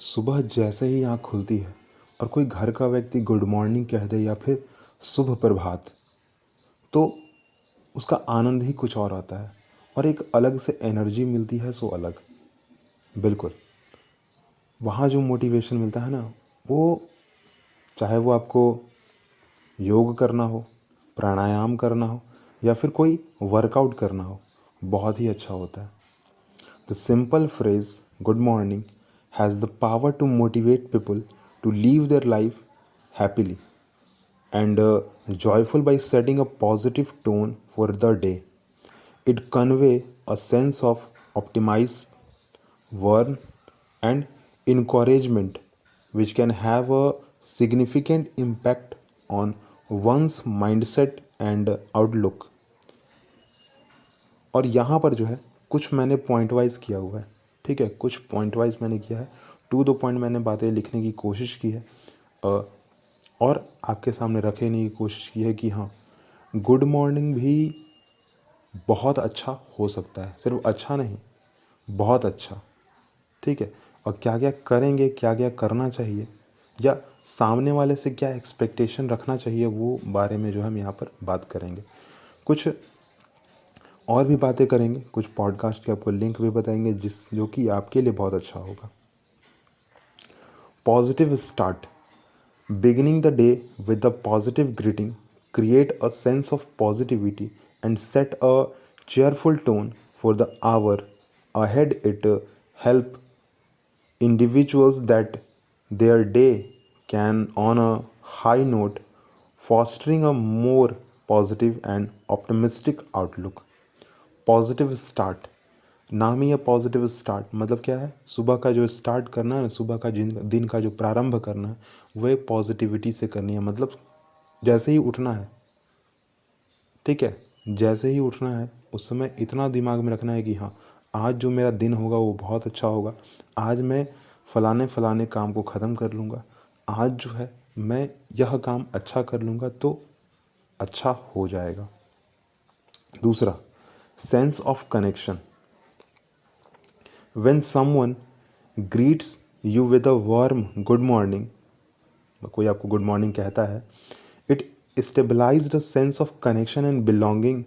सुबह जैसे ही आँख खुलती है और कोई घर का व्यक्ति गुड मॉर्निंग कह दे या फिर शुभ प्रभात, तो उसका आनंद ही कुछ और आता है और एक अलग से एनर्जी मिलती है सो अलग। बिल्कुल, वहाँ जो मोटिवेशन मिलता है ना, वो चाहे वो आपको योग करना हो, प्राणायाम करना हो या फिर कोई वर्कआउट करना हो, बहुत ही अच्छा होता है। The simple phrase good morning has the power to motivate people to live their life happily and joyful by setting a positive tone for the day. It conveys a sense of optimism, warmth, and encouragement, which can have a significant impact on one's mindset and outlook. और यहाँ पर जो है कुछ मैंने point wise किया हुआ है। ठीक है, कुछ पॉइंट वाइज मैंने किया है, टू द पॉइंट मैंने बातें लिखने की कोशिश की है और आपके सामने रखने की कोशिश की है कि हाँ, गुड मॉर्निंग भी बहुत अच्छा हो सकता है, सिर्फ अच्छा नहीं, बहुत अच्छा। ठीक है, और क्या क्या करेंगे, क्या क्या करना चाहिए या सामने वाले से क्या एक्सपेक्टेशन रखना चाहिए, वो बारे में जो हम यहाँ पर बात करेंगे। कुछ और भी बातें करेंगे, कुछ पॉडकास्ट के आपको लिंक भी बताएंगे जो कि आपके लिए बहुत अच्छा होगा। Positive start, beginning the day with a positive greeting create a sense of positivity and set a cheerful tone for the hour ahead. It help individuals that their day can on a high note, fostering a more positive and optimistic outlook. Positive start, नाम ही है positive start. मतलब क्या है, सुबह का जो start करना है, सुबह का दिन का जो प्रारंभ करना है, वह पॉजिटिविटी से करनी है। मतलब जैसे ही उठना है, ठीक है, जैसे ही उठना है उस समय इतना दिमाग में रखना है कि हाँ, आज जो मेरा दिन होगा वो बहुत अच्छा होगा। आज मैं फ़लाने फ़लाने काम को ख़त्म कर लूँगा, आज जो है मैं यह काम अच्छा कर लूँगा तो अच्छा हो जाएगा। दूसरा, sense of connection, when someone greets you with a warm good morning, कोई आपको गुड मॉर्निंग कहता है, it stabilized a sense of connection and belonging.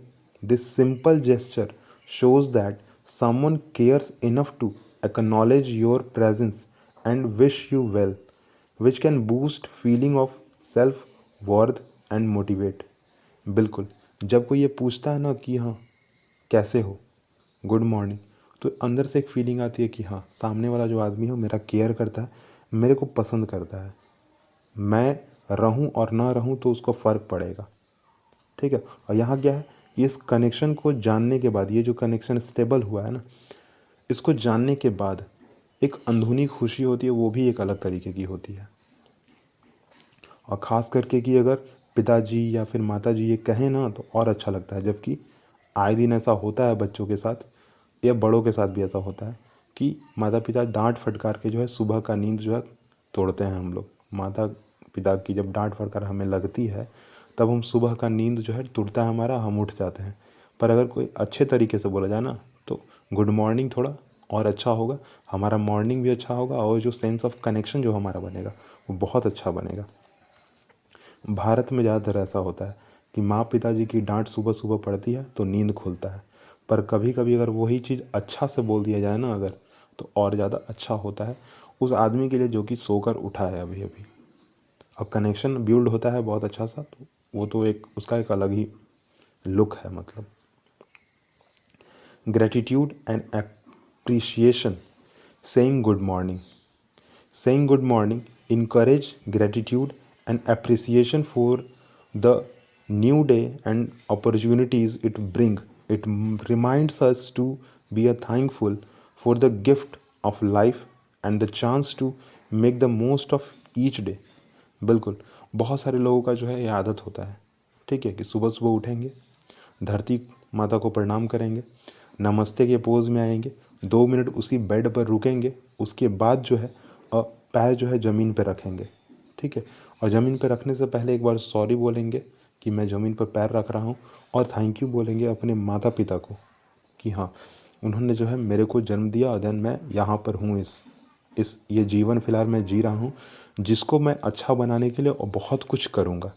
This simple gesture shows that someone cares enough to acknowledge your presence and wish you well, which can boost feeling of self worth and motivate. बिल्कुल, जब कोई ये पूछता है ना कि हाँ कैसे हो, गुड मॉर्निंग, तो अंदर से एक फीलिंग आती है कि हाँ, सामने वाला जो आदमी है वो मेरा केयर करता है, मेरे को पसंद करता है। मैं रहूं और ना रहूं तो उसको फ़र्क पड़ेगा। ठीक है, और यहाँ क्या है, इस कनेक्शन को जानने के बाद, ये जो कनेक्शन स्टेबल हुआ है ना, इसको जानने के बाद एक अंदरूनी खुशी होती है, वो भी एक अलग तरीके की होती है। और ख़ास करके कि अगर पिताजी या फिर माताजी ये कहें ना तो और अच्छा लगता है। जबकि आए दिन ऐसा होता है बच्चों के साथ या बड़ों के साथ भी ऐसा होता है कि माता पिता डांट फटकार के जो है सुबह का नींद जो है तोड़ते हैं हम लोग। माता पिता की जब डांट फटकार हमें लगती है तब हम सुबह का नींद जो है टूटता है हमारा, हम उठ जाते हैं। पर अगर कोई अच्छे तरीके से बोला जाए ना तो गुड मॉर्निंग थोड़ा और अच्छा होगा, हमारा मॉर्निंग भी अच्छा होगा और जो सेंस ऑफ कनेक्शन जो हमारा बनेगा वो बहुत अच्छा बनेगा। भारत में ज़्यादातर ऐसा होता है कि माँ पिताजी की डांट सुबह सुबह पड़ती है तो नींद खुलता है। पर कभी कभी अगर वही चीज़ अच्छा से बोल दिया जाए ना अगर, तो और ज़्यादा अच्छा होता है उस आदमी के लिए जो कि सोकर उठा है अभी अभी। और कनेक्शन बिल्ड होता है बहुत अच्छा सा, तो वो तो एक उसका एक अलग ही लुक है। मतलब gratitude and appreciation, saying good morning, saying good morning encourage gratitude and appreciation for the new day and opportunities it bring. It reminds us to be a thankful for the gift of life and the chance to make the most of each day. बिल्कुल, बहुत सारे लोगों का जो है ये आदत होता है, ठीक है, कि सुबह सुबह उठेंगे, धरती माता को प्रणाम करेंगे, नमस्ते के पोज में आएंगे, 2 मिनट उसी बेड पर रुकेंगे, उसके बाद जो है पैर जो है ज़मीन पर रखेंगे। ठीक है, और ज़मीन पर रखने से पहले एक बार सॉरी बोलेंगे कि मैं ज़मीन पर पैर रख रहा हूँ, और थैंक यू बोलेंगे अपने माता पिता को कि हाँ, उन्होंने जो है मेरे को जन्म दिया और देन मैं यहाँ पर हूँ इस ये जीवन फ़िलहाल मैं जी रहा हूँ, जिसको मैं अच्छा बनाने के लिए और बहुत कुछ करूँगा।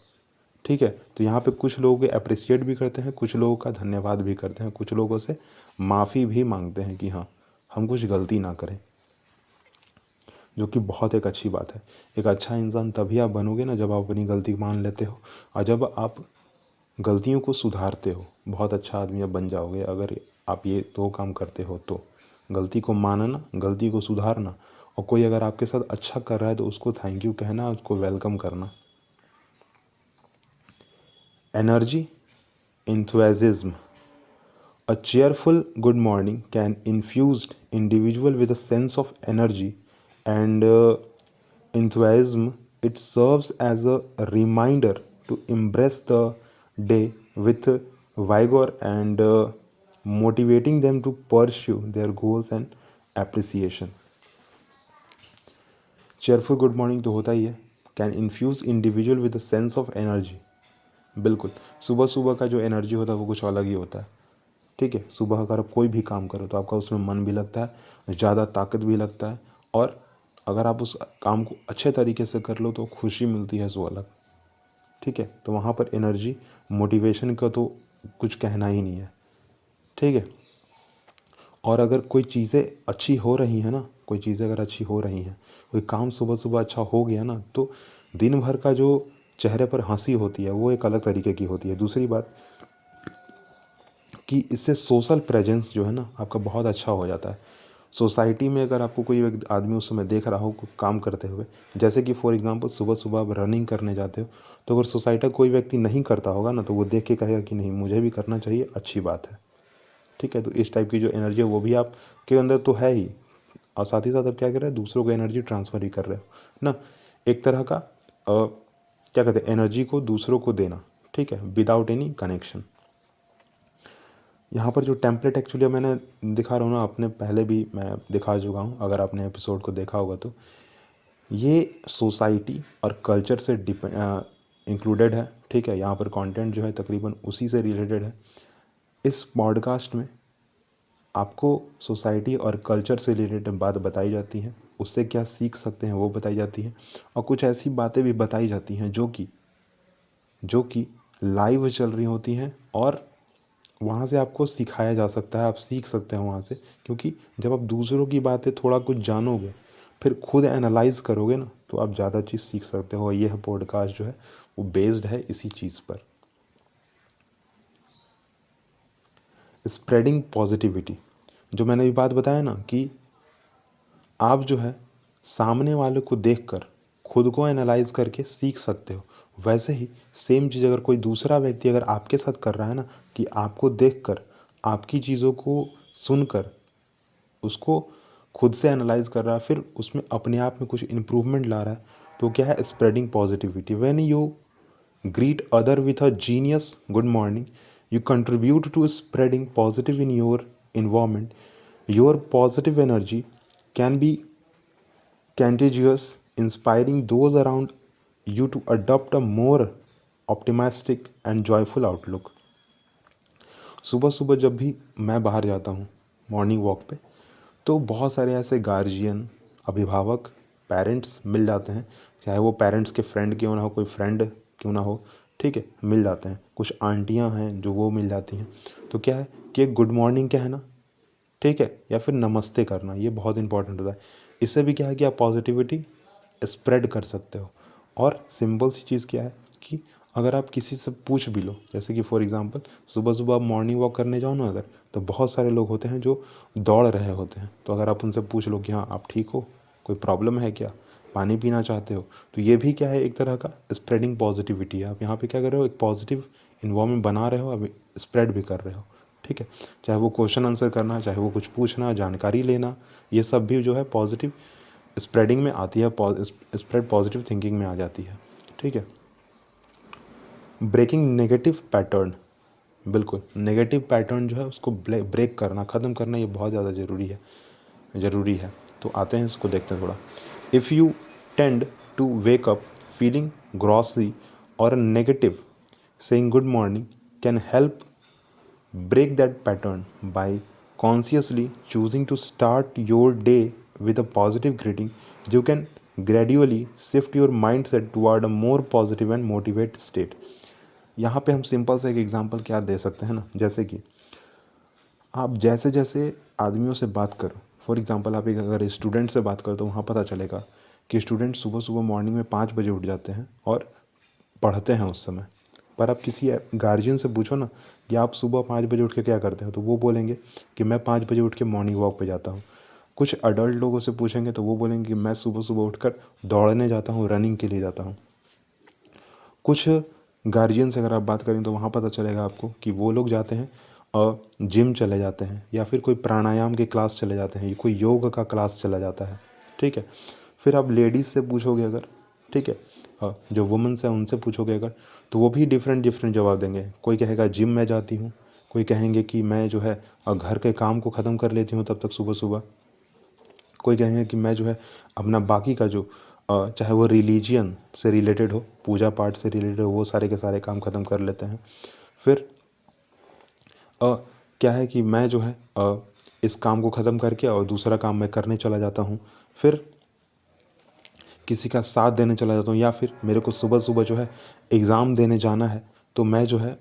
ठीक है, तो यहाँ पे कुछ लोग अप्रिशिएट भी करते हैं, कुछ लोगों का धन्यवाद भी करते हैं, कुछ लोगों से माफ़ी भी मांगते हैं कि हाँ, हम कुछ गलती ना करें, जो कि बहुत एक अच्छी बात है। एक अच्छा इंसान तभी आप बनोगे ना जब आप अपनी गलती मान लेते हो, और जब आप गलतियों को सुधारते हो, बहुत अच्छा आदमी आप बन जाओगे अगर आप ये दो काम करते हो तो। गलती को मानना, गलती को सुधारना, और कोई अगर आपके साथ अच्छा कर रहा है तो उसको थैंक यू कहना, उसको वेलकम करना। Energy, enthusiasm. A cheerful good morning can infuse individual with a sense of energy and enthusiasm. It serves as a reminder to embrace the day with vigor and motivating them to pursue their goals and appreciation. Cheerful good morning तो होता ही है, can infuse individual with a sense of energy. बिल्कुल, सुबह सुबह का जो energy होता है वो कुछ अलग ही होता है। ठीक है, सुबह अगर आप कोई भी काम करो तो आपका उसमें मन भी लगता है, ज़्यादा ताकत भी लगता है, और अगर आप उस काम को अच्छे तरीके से कर लो तो खुशी मिलती है सो अलग। ठीक है, तो वहाँ पर एनर्जी, मोटिवेशन का तो कुछ कहना ही नहीं है। ठीक है, और अगर कोई चीज़ें अच्छी हो रही हैं ना, कोई चीज़ें अगर अच्छी हो रही हैं, कोई काम सुबह सुबह अच्छा हो गया ना, तो दिन भर का जो चेहरे पर हंसी होती है वो एक अलग तरीके की होती है। दूसरी बात कि इससे सोशल प्रेजेंस जो है ना आपका बहुत अच्छा हो जाता है। सोसाइटी में अगर आपको कोई एक आदमी उस समय देख रहा हो काम करते हुए, जैसे कि फॉर एग्जांपल सुबह सुबह आप रनिंग करने जाते हो, तो अगर सोसाइटी का कोई व्यक्ति नहीं करता होगा ना तो वो देख के कहेगा कि नहीं, मुझे भी करना चाहिए, अच्छी बात है। ठीक है, तो इस टाइप की जो एनर्जी है वो भी आपके अंदर तो है ही, और साथ ही साथ आप क्या कर रहे हैं, दूसरों को एनर्जी ट्रांसफ़र भी कर रहे हो ना, एक तरह का क्या कहते हैं, एनर्जी को दूसरों को देना। ठीक है, विदाउट एनी कनेक्शन। यहाँ पर जो टेम्पलेट एक्चुअली मैंने दिखा रहा हूँ ना, आपने पहले भी मैं दिखा चुका हूँ अगर आपने एपिसोड को देखा होगा तो, ये सोसाइटी और कल्चर से इंक्लूडेड है। ठीक है, यहाँ पर कंटेंट जो है तकरीबन उसी से रिलेटेड है। इस पॉडकास्ट में आपको सोसाइटी और कल्चर से रिलेटेड बात बताई जाती है, उससे क्या सीख सकते हैं वो बताई जाती है, और कुछ ऐसी बातें भी बताई जाती हैं जो कि लाइव चल रही होती हैं, और वहाँ से आपको सिखाया जा सकता है, आप सीख सकते हैं वहाँ से। क्योंकि जब आप दूसरों की बातें थोड़ा कुछ जानोगे, फिर खुद एनालाइज करोगे ना, तो आप ज़्यादा चीज़ सीख सकते हो। यह पॉडकास्ट जो है वो बेस्ड है इसी चीज़ पर। स्प्रेडिंग पॉजिटिविटी, जो मैंने अभी बात बताया ना कि आप जो है सामने वाले को देखकर खुद को एनालाइज करके सीख सकते हो, वैसे ही सेम चीज़ अगर कोई दूसरा व्यक्ति अगर आपके साथ कर रहा है ना, कि आपको देखकर, आपकी चीज़ों को सुनकर उसको खुद से एनालाइज कर रहा है, फिर उसमें अपने आप में कुछ इम्प्रूवमेंट ला रहा है, तो क्या है, spreading positivity. When you greet other with a genius good morning, you contribute to spreading positive in your environment. Your positive energy can be contagious, inspiring those around you to adopt a more optimistic and joyful outlook. सुबह सुबह जब भी मैं बाहर जाता हूँ morning walk पे, तो बहुत सारे ऐसे गार्जियन, अभिभावक, पेरेंट्स मिल जाते हैं, चाहे वो पेरेंट्स के फ्रेंड क्यों ना हो, कोई फ्रेंड क्यों ना हो। ठीक है, मिल जाते हैं। कुछ आंटियाँ हैं जो वो मिल जाती हैं। तो क्या है कि एक गुड मॉर्निंग कहना, ठीक है, या फिर नमस्ते करना, ये बहुत इंपॉर्टेंट होता है। इससे भी क्या है कि आप पॉजिटिविटी स्प्रेड कर सकते हो। और सिंपल सी चीज़ क्या है कि अगर आप किसी से पूछ भी लो, जैसे कि फॉर एग्जांपल सुबह सुबह आप मॉर्निंग वॉक करने जाओ ना अगर, तो बहुत सारे लोग होते हैं जो दौड़ रहे होते हैं, तो अगर आप उनसे पूछ लो कि हाँ आप ठीक हो, कोई प्रॉब्लम है क्या, पानी पीना चाहते हो, तो ये भी क्या है, एक तरह का स्प्रेडिंग पॉजिटिविटी है। आप यहाँ पे क्या कर रहे हो, एक पॉजिटिव इन्वायरमेंट बना रहे हो, अब स्प्रेड भी कर रहे हो। ठीक है, चाहे वो क्वेश्चन आंसर करना, चाहे वो कुछ पूछना, जानकारी लेना, ये सब भी जो है पॉजिटिव स्प्रेडिंग में आती है, स्प्रेड पॉजिटिव थिंकिंग में आ जाती है। ठीक है, ब्रेकिंग नेगेटिव पैटर्न, बिल्कुल नेगेटिव पैटर्न जो है उसको ब्रेक करना, ख़त्म करना, ये बहुत ज़्यादा ज़रूरी है। तो आते हैं इसको देखते हैं थोड़ा। If you tend to wake up feeling grocery और negative, saying good morning can help break that pattern by consciously choosing to start your day with a positive greeting, you can gradually shift your mindset toward a more positive and motivated state. यहाँ पे हम simple सा एक example क्या दे सकते हैं ना, जैसे कि आप जैसे जैसे आदमियों से बात करो, फॉर एग्जांपल आप एक अगर स्टूडेंट से बात करो तो वहाँ पता चलेगा कि स्टूडेंट सुबह सुबह मॉर्निंग में 5 बजे उठ जाते हैं और पढ़ते हैं उस समय। पर आप किसी गार्जियन से पूछो ना कि आप सुबह 5 बजे उठ के क्या करते हो, तो वो बोलेंगे कि मैं 5 बजे उठ के मॉर्निंग वॉक पे जाता हूँ। कुछ अडल्ट लोगों से पूछेंगे तो वो बोलेंगे कि मैं सुबह सुबह उठकर दौड़ने जाता हूँ, रनिंग के लिए जाता हूँ। कुछ गार्जियन से अगर आप बात करें तो वहाँ पता चलेगा आपको कि वो लोग जाते हैं और जिम चले जाते हैं, या फिर कोई प्राणायाम के क्लास चले जाते हैं, कोई योग का क्लास चला जाता है। ठीक है। फिर आप लेडीज़ से पूछोगे अगर, ठीक है, जो वुमेन्स हैं उनसे पूछोगे अगर, तो वो भी डिफरेंट डिफरेंट जवाब देंगे। कोई कहेगा जिम में जाती हूँ, कोई कहेंगे कि मैं जो है घर के काम को ख़त्म कर लेती हूँ तब तक सुबह सुबह, कोई कहेंगे कि मैं जो है अपना बाकी का जो चाहे वो रिलीजियन से रिलेटेड हो, पूजा पाठ से रिलेटेड हो, वो सारे के सारे काम ख़त्म कर लेते हैं। फिर क्या है कि मैं जो है इस काम को ख़त्म करके और दूसरा काम मैं करने चला जाता हूँ। फिर किसी का साथ देने चला जाता हूँ, या फिर मेरे को सुबह सुबह जो है एग्ज़ाम देने जाना है तो मैं जो है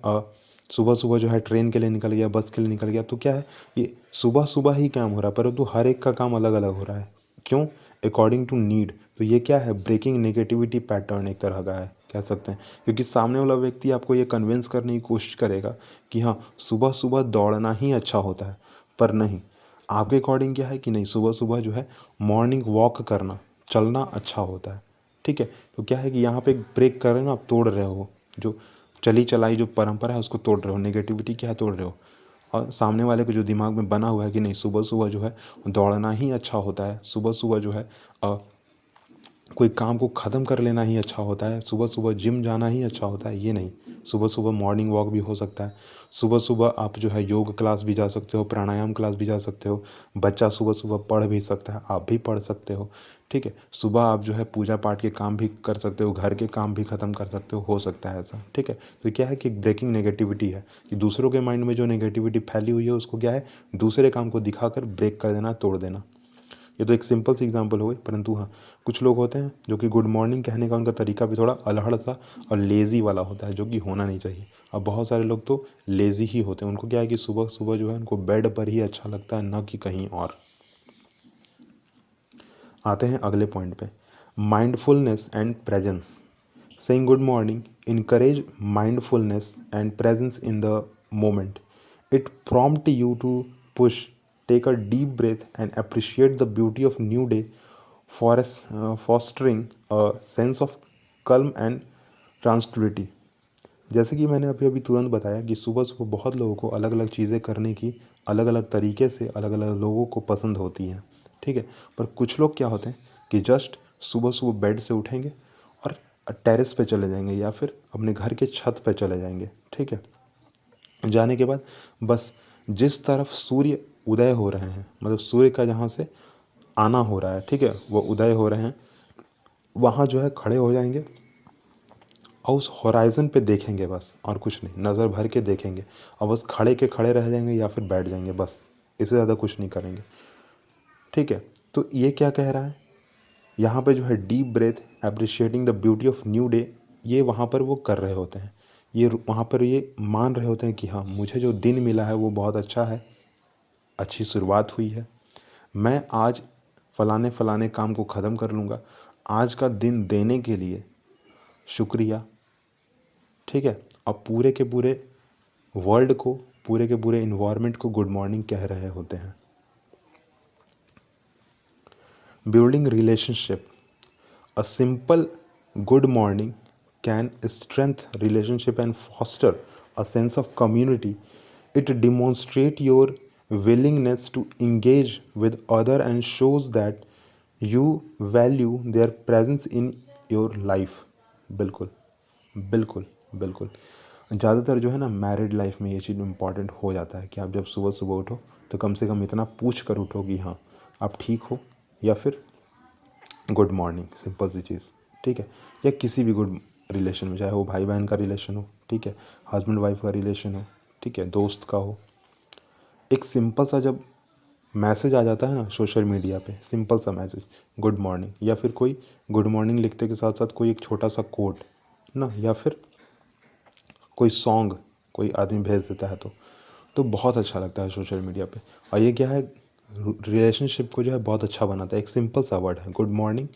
सुबह सुबह जो है ट्रेन के लिए निकल गया, बस के लिए निकल गया। तो क्या है, ये सुबह सुबह ही काम हो रहा है, परंतु हर एक का काम अलग अलग हो रहा है। क्यों? According to need. तो ये क्या है, ब्रेकिंग नेगेटिविटी पैटर्न एक तरह का है, कह सकते हैं। क्योंकि सामने वाला व्यक्ति आपको ये कन्विंस करने की कोशिश करेगा कि हाँ सुबह सुबह दौड़ना ही अच्छा होता है, पर नहीं, आपके अकॉर्डिंग क्या है कि नहीं, सुबह सुबह जो है मॉर्निंग वॉक करना, चलना अच्छा होता है। ठीक है। तो क्या है कि यहाँ पे ब्रेक कर रहे हो ना, आप तोड़ रहे हो जो चली चलाई जो परंपरा है उसको तोड़ रहे हो, नेगेटिविटी क्या है तोड़ रहे हो। और सामने वाले को जो दिमाग में बना हुआ है कि नहीं सुबह सुबह जो है दौड़ना ही अच्छा होता है, सुबह सुबह जो है कोई काम को ख़त्म कर लेना ही अच्छा होता है, सुबह सुबह जिम जाना ही अच्छा होता है, ये नहीं। सुबह सुबह मॉर्निंग वॉक भी हो सकता है, सुबह सुबह आप जो है योग क्लास भी जा सकते हो, प्राणायाम क्लास भी जा सकते हो, बच्चा सुबह सुबह पढ़ भी सकता है, आप भी पढ़ सकते हो। ठीक है। सुबह आप जो है पूजा पाठ के काम भी कर सकते हो, घर के काम भी ख़त्म कर सकते हो सकता है ऐसा। ठीक है। तो क्या है कि ब्रेकिंग नेगेटिविटी है कि दूसरों के माइंड में जो नेगेटिविटी फैली हुई है उसको क्या है, दूसरे काम को दिखाकर ब्रेक कर देना, तोड़ देना। ये तो एक सिंपल सी एग्जांपल हो गई, परंतु हाँ कुछ लोग होते हैं जो कि गुड मॉर्निंग कहने का उनका तरीका भी थोड़ा अलहड़ सा और लेज़ी वाला होता है, जो कि होना नहीं चाहिए। अब बहुत सारे लोग तो लेज़ी ही होते हैं, उनको क्या है कि सुबह सुबह जो है उनको बेड पर ही अच्छा लगता है, ना कि कहीं और। आते हैं अगले पॉइंट पे, mindfulness and presence. Saying good morning encourage mindfulness and presence in the moment. It prompts you to push, take a deep breath, and appreciate the beauty of new day, fostering a sense of calm and tranquility. जैसे कि मैंने अभी अभी तुरंत बताया कि सुबह सुबह बहुत लोगों को अलग अलग चीज़ें करने की अलग अलग तरीके से अलग अलग लोगों को पसंद होती हैं। ठीक है। पर कुछ लोग क्या होते हैं कि जस्ट सुबह सुबह बेड से उठेंगे और टेरेस पे चले जाएंगे या फिर अपने घर के छत पे चले जाएंगे। ठीक है। जाने के बाद बस जिस तरफ सूर्य उदय हो रहे हैं, मतलब सूर्य का जहाँ से आना हो रहा है, ठीक है, वो उदय हो रहे हैं, वहाँ जो है खड़े हो जाएंगे और उस होराइज़न पे देखेंगे बस, और कुछ नहीं, नज़र भर के देखेंगे और बस खड़े के खड़े रह जाएंगे या फिर बैठ जाएंगे, बस इससे ज़्यादा कुछ नहीं करेंगे। ठीक है। तो ये क्या कह रहा है यहाँ पे, जो है deep breath, appreciating the beauty of new day, ये वहाँ पर वो कर रहे होते हैं। ये वहाँ पर ये मान रहे होते हैं कि हाँ मुझे जो दिन मिला है वो बहुत अच्छा है, अच्छी शुरुआत हुई है, मैं आज फलाने फलाने काम को ख़त्म कर लूँगा, आज का दिन देने के लिए शुक्रिया। ठीक है। अब पूरे के पूरे वर्ल्ड को, पूरे के पूरे इन्वायरमेंट को गुड मॉर्निंग कह रहे होते हैं। Building relationship, a simple good morning can strengthen relationship and foster a sense of community. It demonstrates your willingness to engage with other and shows that you value their presence in your life. बिल्कुल बिल्कुल बिल्कुल। ज़्यादातर जो है ना married life में ये चीज़ important हो जाता है कि आप जब सुबह सुबह उठो तो कम से कम इतना पूछ कर उठो कि हाँ आप ठीक हो, या फिर गुड मॉर्निंग, सिंपल सी चीज़। ठीक है। या किसी भी गुड रिलेशन में, चाहे वो भाई बहन का रिलेशन हो, ठीक है, हस्बैंड वाइफ का रिलेशन हो, ठीक है, दोस्त का हो, एक सिंपल सा जब मैसेज आ जाता है ना सोशल मीडिया पे, सिंपल सा मैसेज गुड मॉर्निंग, या फिर कोई गुड मॉर्निंग लिखते के साथ साथ कोई एक छोटा सा कोट ना, या फिर कोई सॉन्ग कोई आदमी भेज देता है तो बहुत अच्छा लगता है सोशल मीडिया पे। और ये क्या है, रिलेशनशिप को जो है बहुत अच्छा बनाता है। एक सिंपल सा वर्ड है गुड मॉर्निंग,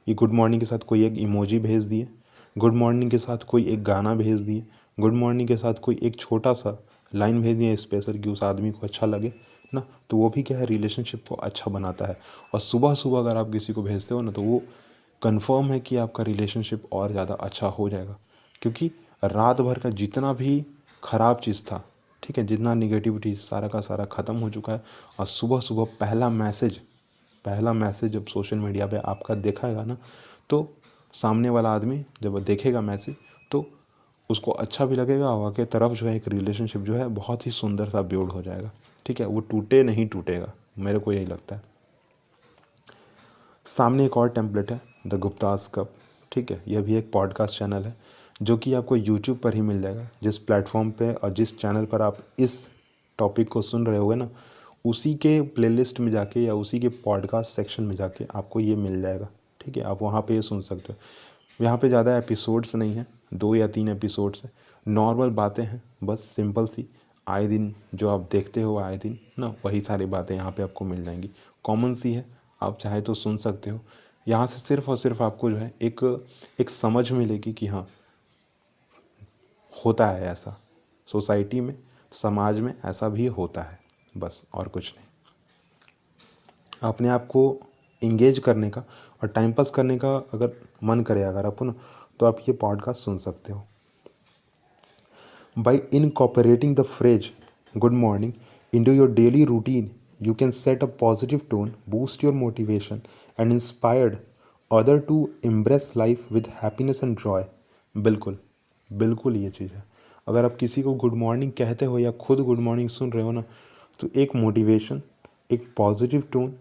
ये गुड मॉर्निंग के साथ कोई एक इमोजी भेज दिए, गुड मॉर्निंग के साथ कोई एक गाना भेज दिए, गुड मॉर्निंग के साथ कोई एक छोटा सा लाइन भेज दिए स्पेशल कि उस आदमी को अच्छा लगे ना, तो वो भी क्या है, रिलेशनशिप को अच्छा बनाता है। और सुबह सुबह अगर आप किसी को भेजते हो ना, तो वो कंफर्म है कि आपका रिलेशनशिप और ज़्यादा अच्छा हो जाएगा। क्योंकि रात भर का जितना भी ख़राब चीज़ था, ठीक है, जितना निगेटिविटी सारा का सारा ख़त्म हो चुका है। और सुबह सुबह पहला मैसेज जब सोशल मीडिया पे आपका देखाएगा ना, तो सामने वाला आदमी जब वो देखेगा मैसेज, तो उसको अच्छा भी लगेगा और आपके तरफ जो है एक रिलेशनशिप जो है बहुत ही सुंदर सा बिल्ड हो जाएगा। ठीक है, वो टूटे नहीं टूटेगा, मेरे को यही लगता है। सामने एक और टेम्पलेट है, द गुप्तास कप। ठीक है, यह भी एक पॉडकास्ट चैनल है जो कि आपको यूट्यूब पर ही मिल जाएगा। जिस प्लेटफॉर्म पे और जिस चैनल पर आप इस टॉपिक को सुन रहे होगे ना, उसी के प्लेलिस्ट में जाके या उसी के पॉडकास्ट सेक्शन में जाके आपको ये मिल जाएगा। ठीक है, आप वहाँ पे ये सुन सकते हो। यहाँ पे ज़्यादा एपिसोड्स नहीं हैं, 2 या 3 एपिसोड्स हैं, नॉर्मल बातें हैं, बस सिंपल सी आए दिन जो आप देखते हो आए दिन ना, वही सारी बातें यहाँ पे आपको मिल जाएंगी। कॉमन सी है, आप चाहे तो सुन सकते हो। यहाँ से सिर्फ और सिर्फ आपको जो है एक एक समझ मिलेगी कि हाँ, होता है ऐसा, सोसाइटी में समाज में ऐसा भी होता है, बस और कुछ नहीं। अपने आप को इंगेज करने का और टाइम पास करने का अगर मन करे अगर आपको ना, तो आप ये पॉडकास्ट सुन सकते हो। By incorporating the phrase good morning into your daily routine, you can set a positive tone, boost your motivation, and inspire other to embrace life with happiness and joy. बिल्कुल बिल्कुल ये चीज़ है। अगर आप किसी को गुड मॉर्निंग कहते हो या खुद गुड मॉर्निंग सुन रहे हो ना, तो एक मोटिवेशन, एक पॉजिटिव टोन,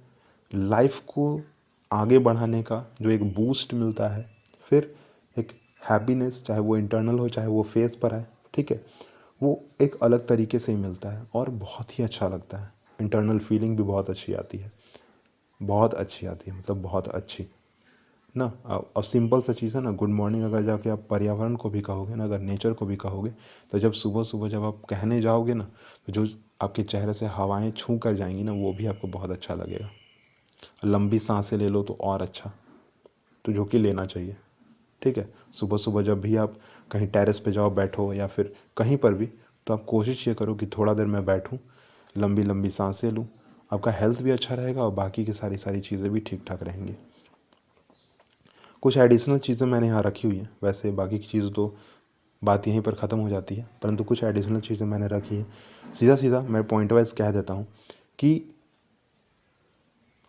लाइफ को आगे बढ़ाने का जो एक बूस्ट मिलता है, फिर एक हैप्पीनेस, चाहे वो इंटरनल हो चाहे वो फेस पर आए, ठीक है, वो एक अलग तरीके से ही मिलता है और बहुत ही अच्छा लगता है। इंटरनल फीलिंग भी बहुत अच्छी आती है, बहुत अच्छी आती है, मतलब बहुत अच्छी ना। और सिंपल सा चीज़ है ना, गुड मॉर्निंग अगर जाके आप पर्यावरण को भी कहोगे ना, अगर नेचर को भी कहोगे, तो जब सुबह सुबह जब आप कहने जाओगे ना, तो जो आपके चेहरे से हवाएं छू कर जाएंगी ना, वो भी आपको बहुत अच्छा लगेगा। लंबी सांसें ले लो तो और अच्छा, तो जो कि लेना चाहिए। ठीक है, सुबह सुबह जब भी आप कहीं टेरेस पे जाओ बैठो या फिर कहीं पर भी, तो आप कोशिश ये करो कि थोड़ा देर मैं बैठूं, लंबी लंबी सांसें लूँ। आपका हेल्थ भी अच्छा रहेगा और बाकी की सारी सारी चीज़ें भी ठीक ठाक रहेंगी। कुछ एडिशनल चीज़ें मैंने यहाँ रखी हुई हैं, वैसे बाकी की चीज़ तो बात यहीं पर ख़त्म हो जाती है, परंतु कुछ एडिशनल चीज़ें मैंने रखी हैं। सीधा सीधा मैं पॉइंट वाइज कह देता हूँ कि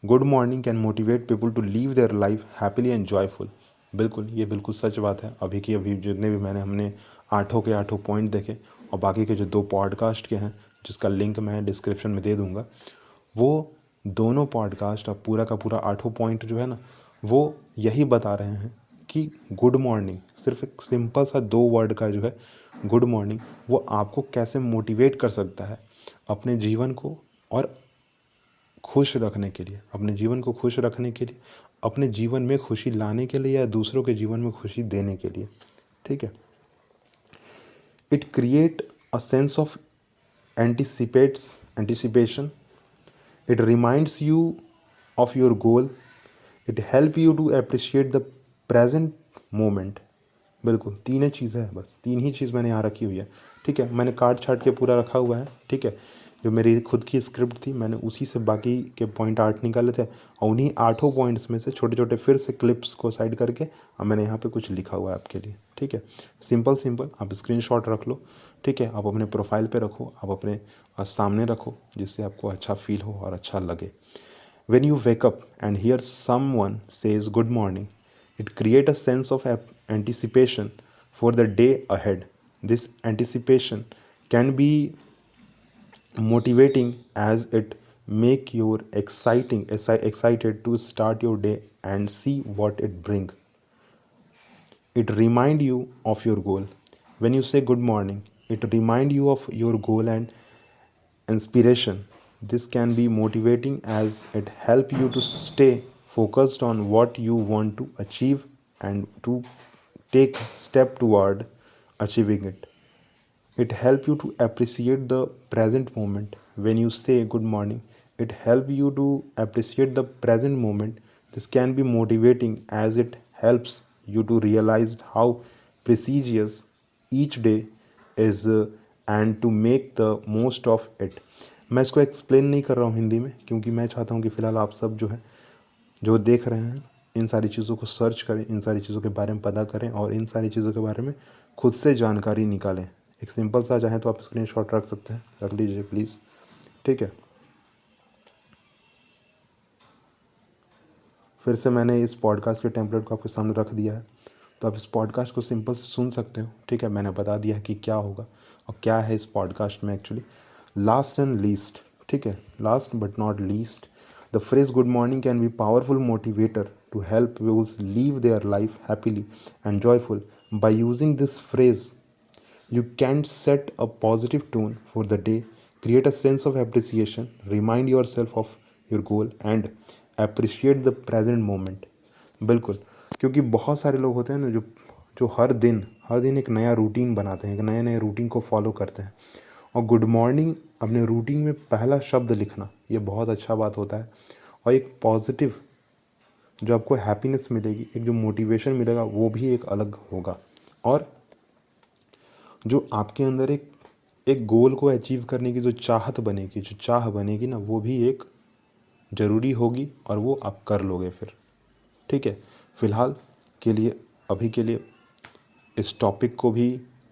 good morning can motivate people to live their life happily and joyful. बिल्कुल, ये बिल्कुल सच बात है। अभी जितने भी हमने आठों के आठों पॉइंट देखे, और बाकी के जो 2 पॉडकास्ट के हैं जिसका लिंक मैं डिस्क्रिप्शन में दे दूँगा, वो दोनों पॉडकास्ट और पूरा का पूरा आठों पॉइंट जो है ना, वो यही बता रहे हैं कि गुड मॉर्निंग, सिर्फ एक सिंपल सा 2 वर्ड का जो है गुड मॉर्निंग, वो आपको कैसे मोटिवेट कर सकता है अपने जीवन को और खुश रखने के लिए, अपने जीवन को खुश रखने के लिए, अपने जीवन में खुशी लाने के लिए या दूसरों के जीवन में खुशी देने के लिए। ठीक है, it create a sense of anticipation, it reminds you of your goal, it help you to appreciate the present moment. बिल्कुल 3 ही चीज़ है, बस 3 ही चीज़ मैंने यहाँ रखी हुई है। ठीक है, मैंने काट छाट के पूरा रखा हुआ है। ठीक है, जो मेरी खुद की स्क्रिप्ट थी मैंने उसी से बाकी के पॉइंट 8 निकाले थे, और उन्हीं आठों पॉइंट्स में से छोटे छोटे फिर से क्लिप्स को साइड करके अब मैंने यहाँ पे कुछ लिखा हुआ है आपके लिए। ठीक है, सिंपल सिंपल आप स्क्रीनशॉट रख लो। ठीक है, आप अपने प्रोफाइल पे रखो, आप अपने सामने रखो, जिससे आपको अच्छा फील हो और अच्छा लगे। When you wake up and hear someone says good morning, it creates a sense of anticipation for the day ahead. This anticipation can be motivating as it make you excited to start your day and see what it bring. It remind you of your goal. When you say good morning, it remind you of your goal and inspiration. This can be motivating as it help you to stay focused on what you want to achieve and to take step toward achieving it. It help you to appreciate the present moment. When you say good morning, it help you to appreciate the present moment. This can be motivating as it helps you to realize how precious each day is and to make the most of it. मैं इसको explain नहीं कर रहा हूँ हिंदी में, क्योंकि मैं चाहता हूँ कि फ़िलहाल आप सब जो है, जो देख रहे हैं, इन सारी चीज़ों को सर्च करें, इन सारी चीज़ों के बारे में पता करें और इन सारी चीज़ों के बारे में खुद से जानकारी निकालें। एक सिंपल सा चाहें तो आप स्क्रीनशॉट रख सकते हैं, रख लीजिए प्लीज़। ठीक है, फिर से मैंने इस पॉडकास्ट के टेम्पलेट को आपके सामने रख दिया है, तो आप इस पॉडकास्ट को सिंपल से सुन सकते हो। ठीक है, मैंने बता दिया है कि क्या होगा और क्या है इस पॉडकास्ट में एक्चुअली। लास्ट एंड लीस्ट, ठीक है, last but not least, the phrase good morning can be powerful motivator to help peoples live their life happily and joyful. By using this phrase you can set a positive tone for the day, create a sense of appreciation, remind yourself of your goal and appreciate the present moment। बिल्कुल, क्योंकि बहुत सारे लोग होते हैं ना जो हर दिन एक नया रूटीन बनाते हैं, एक नए नए रूटीन को फॉलो करते हैं। और गुड मॉर्निंग अपने रूटीन में पहला शब्द लिखना, ये बहुत अच्छा बात होता है। और एक पॉजिटिव जो आपको हैप्पीनेस मिलेगी, एक जो मोटिवेशन मिलेगा, वो भी एक अलग होगा। और जो आपके अंदर एक गोल को अचीव करने की जो चाहत बनेगी, जो चाह बनेगी ना, वो भी एक ज़रूरी होगी और वो आप कर लोगे फिर। ठीक है, फ़िलहाल के लिए, अभी के लिए इस टॉपिक को भी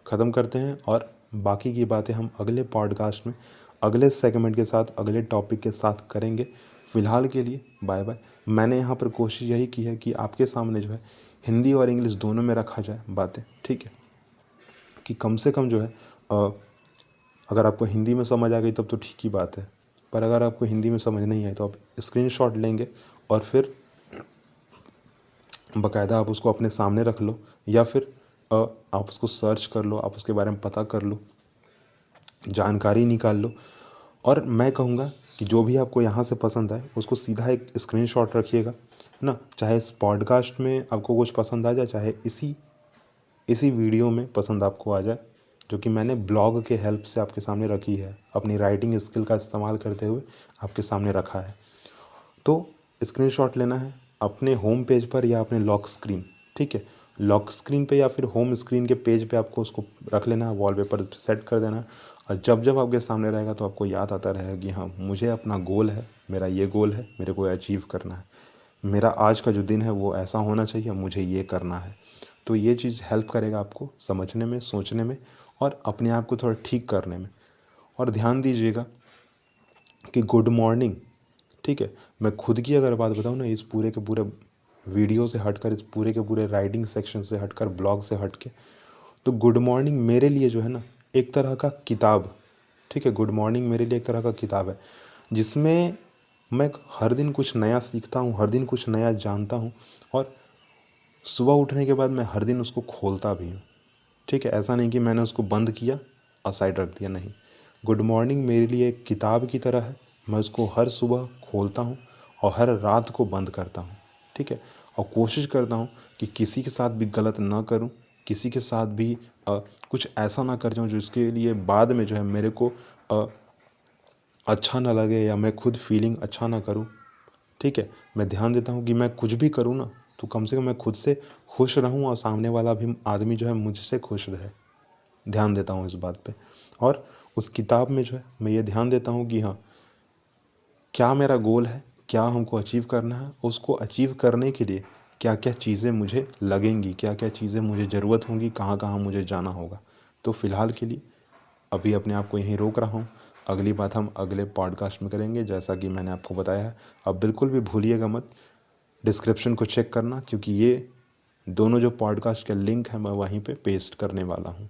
ख़त्म करते हैं और बाकी की बातें हम अगले पॉडकास्ट में अगले सेगमेंट के साथ, अगले टॉपिक के साथ करेंगे। फ़िलहाल के लिए बाय बाय। मैंने यहाँ पर कोशिश यही की है कि आपके सामने जो है हिंदी और इंग्लिश दोनों में रखा जाए बातें। ठीक है, कि कम से कम जो है अगर आपको हिंदी में समझ आ गई तब तो ठीक ही बात है, पर अगर आपको हिंदी में समझ नहीं आई तो आप स्क्रीनशॉट लेंगे और फिर बाकायदा आप उसको अपने सामने रख लो, या फिर आप उसको सर्च कर लो, आप उसके बारे में पता कर लो, जानकारी निकाल लो। और मैं कहूँगा कि जो भी आपको यहाँ से पसंद आए उसको सीधा एक स्क्रीनशॉट रखिएगा ना, चाहे इस पॉडकास्ट में आपको कुछ पसंद आ जाए, चाहे इसी वीडियो में पसंद आपको आ जाए, जो कि मैंने ब्लॉग के हेल्प से आपके सामने रखी है, अपनी राइटिंग स्किल का इस्तेमाल करते हुए आपके सामने रखा है। तो स्क्रीनशॉट लेना है अपने होम पेज पर या अपने लॉक स्क्रीन। ठीक है, लॉक स्क्रीन पे या फिर होम स्क्रीन के पेज पे आपको उसको रख लेना है, वॉलपेपर सेट कर देना है। और जब जब आपके सामने रहेगा तो आपको याद आता रहेगा कि हाँ, मुझे अपना गोल है, मेरा ये गोल है, मेरे को अचीव करना है, मेरा आज का जो दिन है वो ऐसा होना चाहिए, मुझे ये करना है। तो ये चीज़ हेल्प करेगा आपको समझने में, सोचने में और अपने आप को थोड़ा ठीक करने में। और ध्यान दीजिएगा कि गुड मॉर्निंग, ठीक है, मैं खुद की अगर बात बताऊँ ना, इस पूरे के पूरे वीडियो से हटकर, इस पूरे के पूरे राइटिंग सेक्शन से हटकर, ब्लॉग से हट के, तो गुड मॉर्निंग मेरे लिए जो है ना एक तरह का किताब। ठीक है, गुड मॉर्निंग मेरे लिए एक तरह का किताब है, जिसमें मैं हर दिन कुछ नया सीखता हूँ, हर दिन कुछ नया जानता हूँ और सुबह उठने के बाद मैं हर दिन उसको खोलता भी हूँ। ठीक है, ऐसा नहीं कि मैंने उसको बंद किया और साइड रख दिया, नहीं। गुड मॉर्निंग मेरे लिए एक किताब की तरह है, मैं उसको हर सुबह खोलता हूँ और हर रात को बंद करता हूँ। ठीक है, और कोशिश करता हूँ कि किसी के साथ भी गलत ना करूँ, किसी के साथ भी कुछ ऐसा ना कर जाऊँ जिसके लिए बाद में जो है मेरे को अच्छा ना लगे या मैं खुद फीलिंग अच्छा ना करूँ। ठीक है, मैं ध्यान देता हूँ कि मैं कुछ भी करूँ ना, तो कम से कम मैं खुद से खुश रहूँ और सामने वाला भी आदमी जो है मुझसे खुश रहे। ध्यान देता हूँ इस बात पे। और उस किताब में जो है मैं ये ध्यान देता हूँ कि हाँ, क्या मेरा गोल है, क्या हमको अचीव करना है, उसको अचीव करने के लिए क्या क्या चीज़ें मुझे लगेंगी, क्या क्या चीज़ें मुझे ज़रूरत होंगी, कहाँ कहाँ मुझे जाना होगा। तो फ़िलहाल के लिए अभी अपने आप को यहीं रोक रहा हूँ, अगली बात हम अगले पॉडकास्ट में करेंगे, जैसा कि मैंने आपको बताया है। अब बिल्कुल भी भूलिएगा मत डिस्क्रिप्शन को चेक करना, क्योंकि ये दोनों जो पॉडकास्ट के लिंक हैं मैं वहीं पे पेस्ट करने वाला हूँ।